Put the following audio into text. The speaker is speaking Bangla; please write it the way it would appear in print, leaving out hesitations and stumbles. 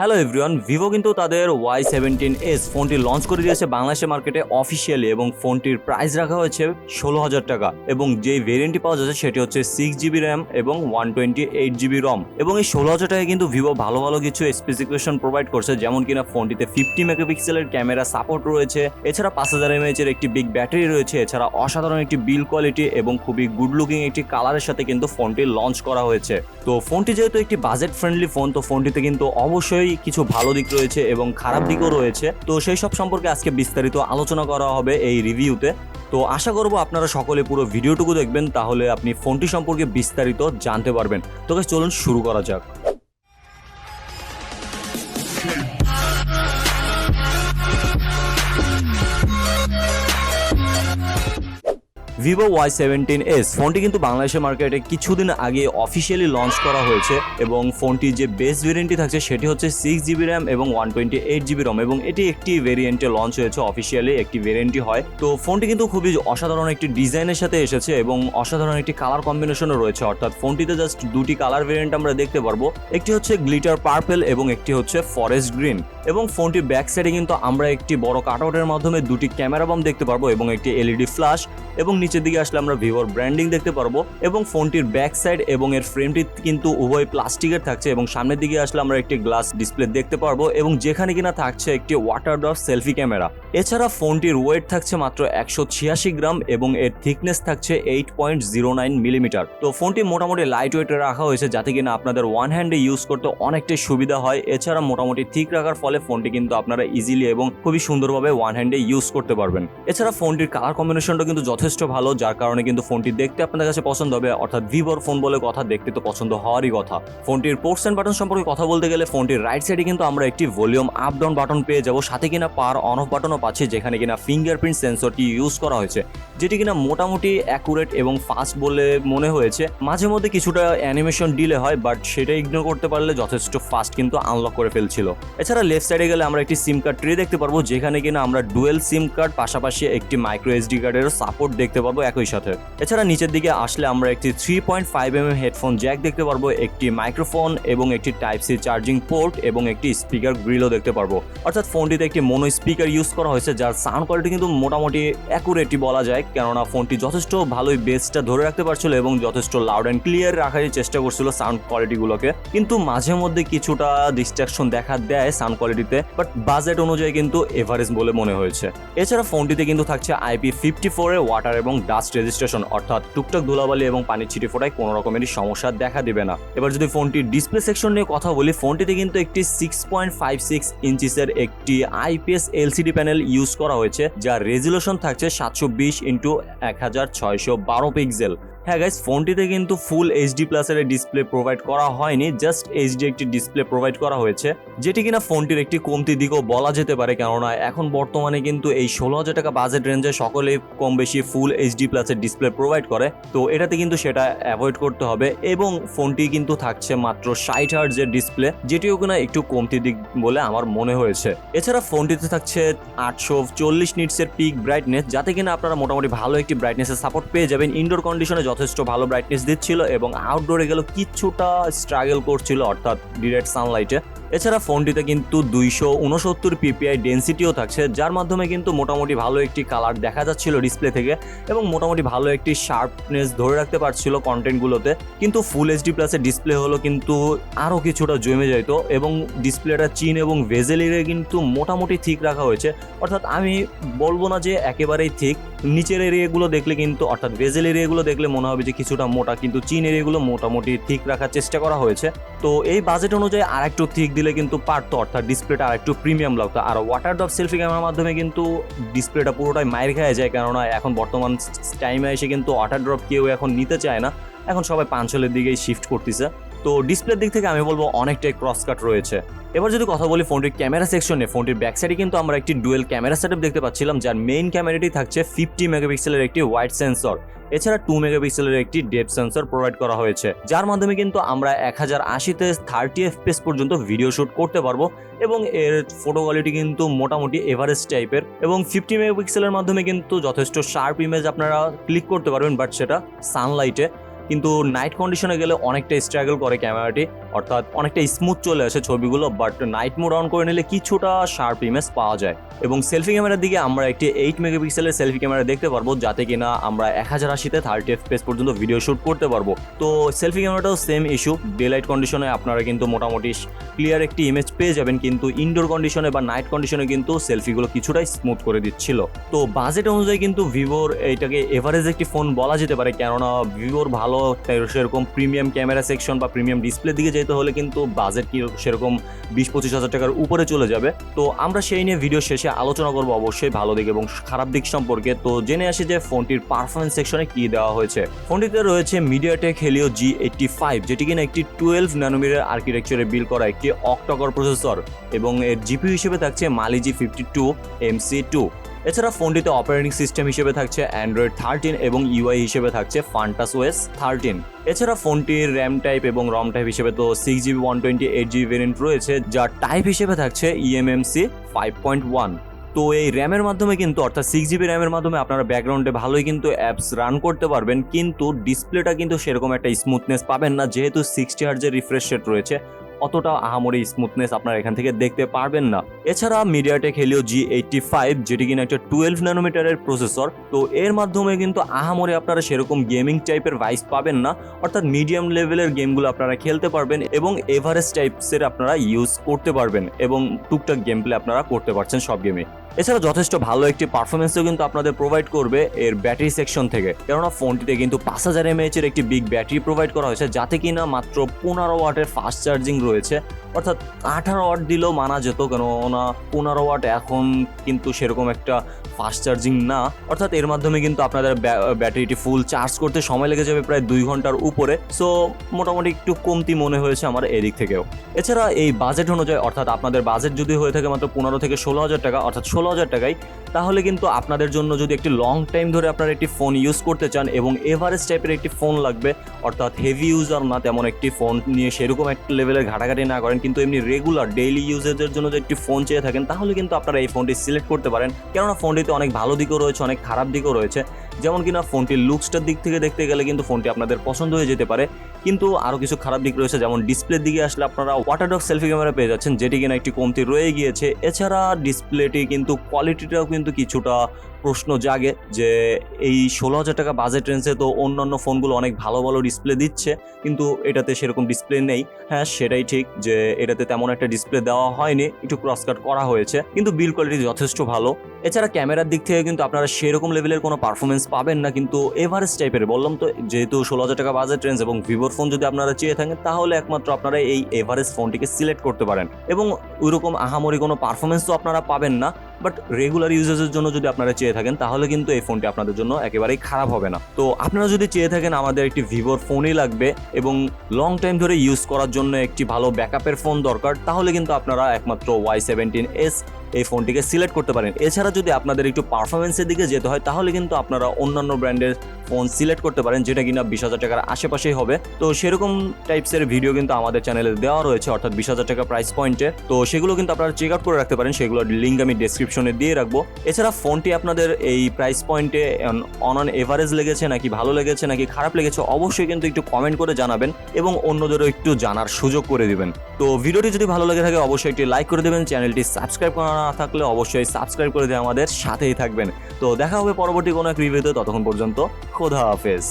হ্যালো এভরিওয়ান, ভিভো কিন্তু তাদের Y17s ফোনটি লঞ্চ করে দিয়েছে বাংলাদেশের মার্কেটে অফিসিয়ালি এবং ফোনটির প্রাইস রাখা হয়েছে 16,000 টাকা এবং যেই ভেরিয়েন্টটি পাওয়া যাচ্ছে সেটি হচ্ছে 6GB র্যাম এবং 128GB রম। এবং এই 16,000 টাকায় কিন্তু ভিভো ভালো ভালো কিছু স্পেসিফিকেশন প্রোভাইড করছে, যেমন কিনা ফোনটিতে 50 মেগাপিক্সেলের ক্যামেরা সাপোর্ট রয়েছে, এছাড়া 5000 mAh এর একটি বিগ ব্যাটারি রয়েছে, এছাড়া অসাধারণ একটি বিল্ড কোয়ালিটি এবং খুবই গুড লুকিং একটি কালারের সাথে কিন্তু ফোনটি লঞ্চ করা হয়েছে। তো ফোনটি যেহেতু একটি বাজেট ফ্রেন্ডলি ফোন, তো ফোনটিতে কিন্তু অবশ্যই কিছু ভালো দিক রয়েছে এবং খারাপ দিকও রয়েছে। তো সেই সব সম্পর্কে আজকে বিস্তারিত আলোচনা করা হবে এই রিভিউতে। তো আশা করব আপনারা সকলে পুরো ভিডিওটুকু দেখবেন, তাহলে আপনি ফোনটি সম্পর্কে বিস্তারিত জানতে পারবেন। তো গাইস, চলুন শুরু করা যাক। ভিভো Y17s ফোনটি কিন্তু বাংলাদেশের মার্কেটে কিছুদিন আগে অফিসিয়ালি লঞ্চ করা হয়েছে এবং ফোনটির যে বেস ভেরিয়েন্টটি থাকছে সেটি হচ্ছে 6GB র্যাম এবং 128GB রম এবং এটি একটি ভেরিয়েন্টে লঞ্চ হয়েছে, অফিসিয়ালি একটি ভেরিয়েন্টই হয়। তো ফোনটি কিন্তু খুবই অসাধারণ একটি ডিজাইনের সাথে এসেছে এবং অসাধারণ একটি কালার কম্বিনেশনও রয়েছে, অর্থাৎ ফোনটিতে জাস্ট দুটি কালার ভেরিয়েন্ট আমরা দেখতে পারবো, একটি হচ্ছে গ্লিটার পার্পল এবং একটি হচ্ছে ফরেস্ট গ্রিন। এবং ফোনটির ব্যাক সাইডে কিন্তু আমরা একটি বড় কাটআউটের মাধ্যমে দুটি ক্যামেরা বাম দেখতে পারবো এবং একটি এলইডি ফ্ল্যাশ, এবং নিচের দিকে আসলে আমরা ভিভোর ব্র্যান্ডিং দেখতে পারবো। এবং ফোনটির ব্যাক সাইড এবং এর ফ্রেমটি কিন্তু উভয় প্লাস্টিকের থাকছে এবং সামনের দিকে আসলে আমরা একটি গ্লাস ডিসপ্লে দেখতে পারবো এবং যেখানে কিনা থাকছে একটি ওয়াটার ড্রপ সেলফি ক্যামেরা। এছাড়া ফোনটির ওয়েট থাকছে মাত্র 186 গ্রাম এবং এর থিকনেস থাকছে 8.09 মিলিমিটার। তো ফোনটি মোটামুটি লাইট ওয়েটে রাখা হয়েছে যাতে কিনা আপনাদের ওয়ান হ্যান্ডে ইউজ করতে অনেকটাই সুবিধা হয়। এছাড়া মোটামুটি ঠিক রাখার ফলে ফোনটি কিন্তু আপনারা ইজিলি এবং খুবই সুন্দরভাবে ওয়ান হ্যান্ডে ইউজ করতে পারবেন। এছাড়া ফোনটির কালার কম্বিনেশনটা কিন্তু যথেষ্ট ভালো, যার কারণে কিন্তু ফোনটি দেখতে আপনাদের কাছে পছন্দ হবে, অর্থাৎ ভিভোর ফোন বলে কথা, দেখতে তো পছন্দ হওয়ারই কথা। ফোনটির পোর্টস এন্ড বাটন সম্পর্কে কথা বলতে গেলে ফোনটির রাইট সাইডে কিন্তু আমরা একটি ভলিউম আপ ডাউন বাটন পেয়ে যাব, সাথে কিনা পাওয়ার অন অফ বাটনও পাচ্ছি, যেখানে কিনা ফিঙ্গারপ্রিন্ট সেন্সরটি ইউজ করা হয়েছে, যেটি কিনা মোটামুটি অ্যাকুরেট এবং ফাস্ট বলে মনে হয়েছে। মাঝে মধ্যে কিছুটা অ্যানিমেশন ডিলে হয়, বাট সেটা ইগনোর করতে পারলে যথেষ্ট ফাস্ট কিন্তু আনলক করে ফেলছিল। এছাড়া লেফট সাইডে গেলে আমরা একটি সিম কার্ড ট্রে দেখতে পারবো, যেখানে কিনা আমরা ডুয়েল সিম কার্ড পাশাপাশি একটি মাইক্রো এসডি কার্ডেরও সাপোর্ট দেখতে পারবো একই সাথে। এছাড়া নিচের দিকে আসলে আমরা একটি 3.5mm হেডফোন জ্যাক দেখতে পারবো, একটি মাইক্রোফোন এবং একটি টাইপ সি চার্জিং পোর্ট এবং একটি স্পিকার গ্রিলও দেখতে পারবো। অর্থাৎ ফোনটিতে একটি মোনো স্পিকার ইউজ করা হয়েছে, যার সাউন্ড কোয়ালিটি কিন্তু মোটামুটি অ্যাকুরেটই বলা যায়, কেননা ফোনটি যথেষ্ট ভালোই বেসটা ধরে রাখতে পারছিল এবং যথেষ্ট লাউড অ্যান্ড ক্লিয়ার রাখার চেষ্টা করছিল সাউন্ড কোয়ালিটিগুলোকে। কিন্তু মাঝে মধ্যে কিছুটা ডিস্ট্রাকশন দেখা দেয় সাউন্ড কোয়ালিটিতে, বাট বাজেট অনুযায়ী কিন্তু এভারেজ বলে মনে হয়েছে। এছাড়া ফোনটিতে কিন্তু থাকছে IP54 এর ওয়াটার এবং ডাস্ট রেজিস্ট্রেশন, অর্থাৎ টুকটাক ধুলাবালি এবং পানির ছিটে ফোটায় কোনো রকমেরই সমস্যা দেখা দিবে না। এবার যদি ফোনটির ডিসপ্লে সেকশন নিয়ে কথা বলি, ফোনটিতে কিন্তু একটি 6.56 ইঞ্চিসের একটি IPS LCD প্যানেল ইউজ করা হয়েছে, যার রেজুলেশন থাকছে 720x1612 পিক্সেল। হ্যাঁ গাইস, ফোনটিতে কিন্তু ফুল HD প্লাসের ডিসপ্লে প্রোভাইড করা হয়নি, জাস্ট HD একটি ডিসপ্লে প্রোভাইড করা হয়েছে, যেটি কিনা ফোনটির একটি কমতি দিকও বলা যেতে পারে, কেননা এখন বর্তমানে কিন্তু এই 16,000 টাকা বাজেট রেঞ্জে সকলেই কম বেশি ফুল HD প্লাসের ডিসপ্লে প্রোভাইড করে। তো এটাতে কিন্তু সেটা অ্যাভয়েড করতে হবে এবং ফোনটি কিন্তু থাকছে মাত্র 60 হার্টজের ডিসপ্লে, যেটিও কিনা একটু কমতি দিক বলে আমার মনে হয়েছে। এছাড়া ফোনটিতে থাকছে 840 নিটসের পিক ব্রাইটনেস, যাতে কিনা আপনারা মোটামুটি ভালো একটি ব্রাইটনেসের সাপোর্ট পেয়ে যাবেন। ইনডোর কন্ডিশনে যথেষ্ট ভালো ব্রাইটনেস দিচ্ছিল এবং আউটডোরে গেল কিছুটা স্ট্রাগল করছিল, অর্থাৎ ডিরেক্ট সানলাইটে। এছাড়া ফোনটিতে কিন্তু 269 PPI ডেন্সিটিও থাকছে, যার মাধ্যমে কিন্তু মোটামুটি ভালো একটি কালার দেখা যাচ্ছিল ডিসপ্লে থেকে এবং মোটামুটি ভালো একটি শার্পনেস ধরে রাখতে পারছিল কন্টেন্টগুলোতে। কিন্তু ফুল HD প্লাসের ডিসপ্লে হলো কিন্তু আরও কিছুটা জমে যেত এবং ডিসপ্লেটা চিন এবং ভেজেল এরিয়া কিন্তু মোটামুটি ঠিক রাখা হয়েছে, অর্থাৎ আমি বলবো না যে একেবারেই ঠিক। নিচের এরিয়াগুলো দেখলে কিন্তু, অর্থাৎ ভেজেল এরিয়াগুলো দেখলে মনে হবে যে কিছুটা মোটা, কিন্তু চিন এরিয়াগুলো মোটামুটি ঠিক রাখার চেষ্টা করা হয়েছে। তো এই বাজেট অনুযায়ী আর একটু ঠিক দিলে কিন্তু পারতো, অর্থাৎ ডিসপ্লেটা আর একটু প্রিমিয়াম লাগতো। আর ওয়াটার ড্রপ সেলফি ক্যামেরার মাধ্যমে কিন্তু ডিসপ্লেটা পুরোটাই মাইর খেয়ে যায়, কেননা এখন বর্তমান টাইমে এসে কিন্তু ওয়াটার ড্রপ কেউ এখন নিতে চায় না, এখন সবাই পাঞ্চলের দিকেই শিফট করতেছে। তো ডিসপ্লের দিক থেকে আমি বলবো অনেকটাই ক্রস কাট রয়েছে। এবার যদি কথা বলি ফোনটির ক্যামেরা সেকশনে, ফোনটির ব্যাক সাইডে কিন্তু আমরা একটি ডুয়েল ক্যামেরা সেটআপ দেখতে পাচ্ছিলাম, যার মেইন ক্যামেরাটি থাকছে 50 মেগাপিক্সেলের একটি ওয়াইড সেন্সর। এছাড়া 2 মেগাপিক্সেলের একটি ডেপথ সেন্সর প্রোভাইড করা হয়েছে, যার মাধ্যমে কিন্তু আমরা 1080-তে 30 FPS পর্যন্ত ভিডিও শুট করতে পারবো এবং এর ফটো কোয়ালিটি কিন্তু মোটামুটি এভারেজ টাইপের এবং 50 মেগাপিক্সেলের মাধ্যমে কিন্তু যথেষ্ট শার্প ইমেজ আপনারা ক্লিক করতে পারবেন, বাট সেটা সানলাইটে। কিন্তু নাইট কন্ডিশনে গেলে অনেকটা স্ট্রাগল করে ক্যামেরাটি। অর্থাৎ অনেকটা স্মুথ চলে আসে ছবিগুলো, বাট নাইট মোড অন করে নিলে কিছুটা শার্প ইমেজ পাওয়া যায়। এবং সেলফি ক্যামেরার দিকে আমরা একটি 8 মেগাপিক্সেলের সেলফি ক্যামেরা দেখতে পারবো, যাতে কিনা আমরা 1080-তে 30 FPS পর্যন্ত ভিডিও শ্যুট করতে পারবো। তো সেলফি ক্যামেরাটাও সেম ইস্যু, ডে লাইট কন্ডিশনে আপনারা কিন্তু মোটামুটি ক্লিয়ার একটি ইমেজ পেয়ে যাবেন, কিন্তু ইনডোর কন্ডিশনে বা নাইট কন্ডিশনে কিন্তু সেলফিগুলো কিছুটাই স্মুথ করে দিচ্ছিল। তো বাজেট অনুযায়ী কিন্তু ভিভোর এইটাকে এভারেজ একটি ফোন বলা যেতে পারে, কেননা ভিভোর ভালো সেরকম প্রিমিয়াম ক্যামেরা সেকশন বা প্রিমিয়াম ডিসপ্লে দিকে যেতে হলে কিন্তু বাজেট কি সেরকম 20-25 হাজার টাকার উপরে চলে যাবে। তো আমরা সেই নিয়ে ভিডিও শেষে আলোচনা করবো অবশ্যই ভালো দিক এবং খারাপ দিক সম্পর্কে। তো জেনে আসি যে ফোনটির পারফরমেন্স সেকশনে কি দেওয়া হয়েছে। ফোনটিতে রয়েছে মিডিয়াটেক হেলিও G85, যেটি কিনা একটি 12 ন্যানোমিটার আর্কিটেকচারে বিল্ড করা একটি অক্টাকোর প্রসেসর, এবং এর জিপিইউ হিসেবে থাকছে মালি G52 MC2। এছাড়া ফোনটিতে অপারেটিং সিস্টেম হিসেবে থাকছে অ্যান্ড্রয়েড 13 এবং ইউআই হিসেবে থাকছে FunTouchOS 13। এছাড়া ফোনটির র্যাম টাইপ এবং রম টাইপ হিসেবে তো 6GB 128GB ভেরিয়েন্ট রয়েছে, যার টাইপ হিসেবে থাকছে eMMC 5.1। তো এই র্যামের মাধ্যমে কিন্তু অর্থাৎ 6GB র্যামের মাধ্যমে আপনারা ব্যাকগ্রাউন্ডে ভালোই কিন্তু অ্যাপস রান করতে পারবেন, কিন্তু ডিসপ্লেটা কিন্তু সেরকম একটা স্মুথনেস পাবেন না, যেহেতু 60 হার্জের রিফ্রেশ রেট রয়েছে, অতটা আহামরি স্মুথনেস আপনারা এখান থেকে দেখতে পারবেন না। এছাড়া মিডিয়াটেক হেলিও G85, যেটি কিনা একটা 12 ন্যানোমিটারের প্রসেসর, তো এর মাধ্যমে কিন্তু আহামরি আপনারা সেরকম গেমিং টাইপের ভাইস পাবেন না, অর্থাৎ মিডিয়াম লেভেলের গেমগুলো আপনারা খেলতে পারবেন এবং এভারেজ টাইপসের আপনারা ইউজ করতে পারবেন এবং টুকটাক গেম প্লে আপনারা করতে পারছেন সব গেমে। এছাড়া যথেষ্ট ভালো একটি পারফরমেন্সও কিন্তু আপনাদের প্রোভাইড করবে এর ব্যাটারি সেকশন থেকে, কেননা ফোনটিতে কিন্তু 5000 mAh এর একটি বিগ ব্যাটারি প্রোভাইড করা হয়েছে, যাতে কিনা মাত্র 15 ওয়াটের ফাস্ট চার্জিং রয়েছে, অর্থাৎ 18 ওয়াট দিলেও মানা যেত, কেননা 15 ওয়াট এখন কিন্তু সেরকম একটা ফাস্ট চার্জিং না, অর্থাৎ এর মাধ্যমে কিন্তু আপনাদের ব্যাটারিটি ফুল চার্জ করতে সময় লেগে যাবে প্রায় 2 ঘন্টার উপরে। সো মোটামুটি একটু কমতি মনে হয়েছে আমার এদিক থেকেও। এছাড়া এই বাজেট অনুযায়ী, অর্থাৎ আপনাদের বাজেট যদি হয়ে থাকে মাত্র 15 থেকে 16,000 টাকা, অর্থাৎ 16,000 টাকায়, তাহলে কিন্তু আপনাদের জন্য যদি একটি লং টাইম ধরে আপনারা একটি ফোন ইউজ করতে চান এবং এভারেজ টাইপের একটি ফোন লাগবে, অর্থাৎ হেভি ইউজার না তেমন একটি ফোন নিয়ে সেরকম একটা লেভেলের ঘাটাঘাটি না করেন, কিন্তু এমনি রেগুলার ডেইলি ইউজেজের জন্য যদি একটি ফোন চেয়ে থাকেন, তাহলে কিন্তু আপনারা এই ফোনটি সিলেক্ট করতে পারেন, কেননা ফোনটিতে অনেক ভালো দিকও রয়েছে, অনেক খারাপ দিকও রয়েছে। যেমন কিনা ফোনটির লুকসটার দিক থেকে দেখতে গেলে কিন্তু ফোনটি আপনাদের পছন্দ হয়ে যেতে পারে, কিন্তু আরও কিছু খারাপ দিক রয়েছে, যেমন ডিসপ্লের দিকে আসলে আপনারা ওয়াটারড্রপ সেলফি ক্যামেরা পেয়ে যাচ্ছেন, যেটি কিনা একটি কমতি রয়ে গিয়েছে। এছাড়া ডিসপ্লেটি কিন্তু কোয়ালিটিটাও কিন্তু কিছুটা প্রশ্ন জাগে যে এই 16,000 টাকা বাজেট রেঞ্জে তো অন্যান্য ফোনগুলো অনেক ভালো ভালো ডিসপ্লে দিচ্ছে, কিন্তু এটাতে সেরকম ডিসপ্লে নেই। হ্যাঁ, সেটাই ঠিক যে এটাতে তেমন একটা ডিসপ্লে দেওয়া হয়নি, একটু ক্রসকাট করা হয়েছে, কিন্তু বিল্ড কোয়ালিটি যথেষ্ট ভালো। এছাড়া ক্যামেরার দিক থেকে কিন্তু আপনারা সেরকম লেভেলের কোনো পারফরমেন্স পাবেন না, কিন্তু এভারেজ টাইপের, বললাম তো যেহেতু 16,000 টাকা বাজেট রেঞ্জ এবং ভিভোর ফোন যদি আপনারা চেয়ে থাকেন, তাহলে একমাত্র আপনারা এই এভারেজ ফোনটিকে সিলেক্ট করতে পারেন। এবং ওইরকম আহামরি কোনো পারফরমেন্সও আপনারা পাবেন না, বাট রেগুলার ইউজেসের জন্য যদি আপনারা চেয়ে থাকেন, তাহলে কিন্তু এই ফোনটি আপনাদের জন্য একেবারেই খারাপ হবে না। তো আপনারা যদি চেয়ে থাকেন আমাদের একটি ভিভোর ফোনই লাগবে এবং লং টাইম ধরে ইউজ করার জন্য একটি ভালো ব্যাকআপের ফোন দরকার, তাহলে কিন্তু আপনারা একমাত্র Y17s এই ফোনটিকে সিলেক্ট করতে পারেন। এছাড়া যদি আপনাদের একটু পারফরমেন্সের দিকে যেতে হয়, তাহলে কিন্তু আপনারা অন্যান্য ব্র্যান্ডের ফোন সিলেক্ট করতে পারেন, যেটা কিনা 20,000 টাকার আশেপাশেই হবে। তো সেরকম টাইপসের ভিডিও কিন্তু আমাদের চ্যানেলে দেওয়া রয়েছে, অর্থাৎ 20,000 টাকা প্রাইস পয়েন্টে। তো সেগুলো কিন্তু আপনারা চেক আউট করে রাখতে পারেন, সেগুলোর লিঙ্ক আমি ডেসক্রিপশনে দিয়ে রাখবো। এছাড়া ফোনটি আপনাদের এই প্রাইস পয়েন্টে অন এভারেজ লেগেছে নাকি ভালো লেগেছে নাকি খারাপ লেগেছে, অবশ্যই কিন্তু একটু কমেন্ট করে জানাবেন এবং অন্যদেরও একটু জানার সুযোগ করে দিবেন। তো ভিডিওটি যদি ভালো লেগে থাকে অবশ্যই একটি লাইক করে দেবেন, চ্যানেলটি সাবস্ক্রাইব করা না থাকলে অবশ্যই সাবস্ক্রাইব করে দিয়ে আমাদের সাথেই থাকবেন। তো দেখা হবে পরবর্তী কোনো এক রিভিউতে, ততক্ষণ পর্যন্ত খোদা হাফেজ।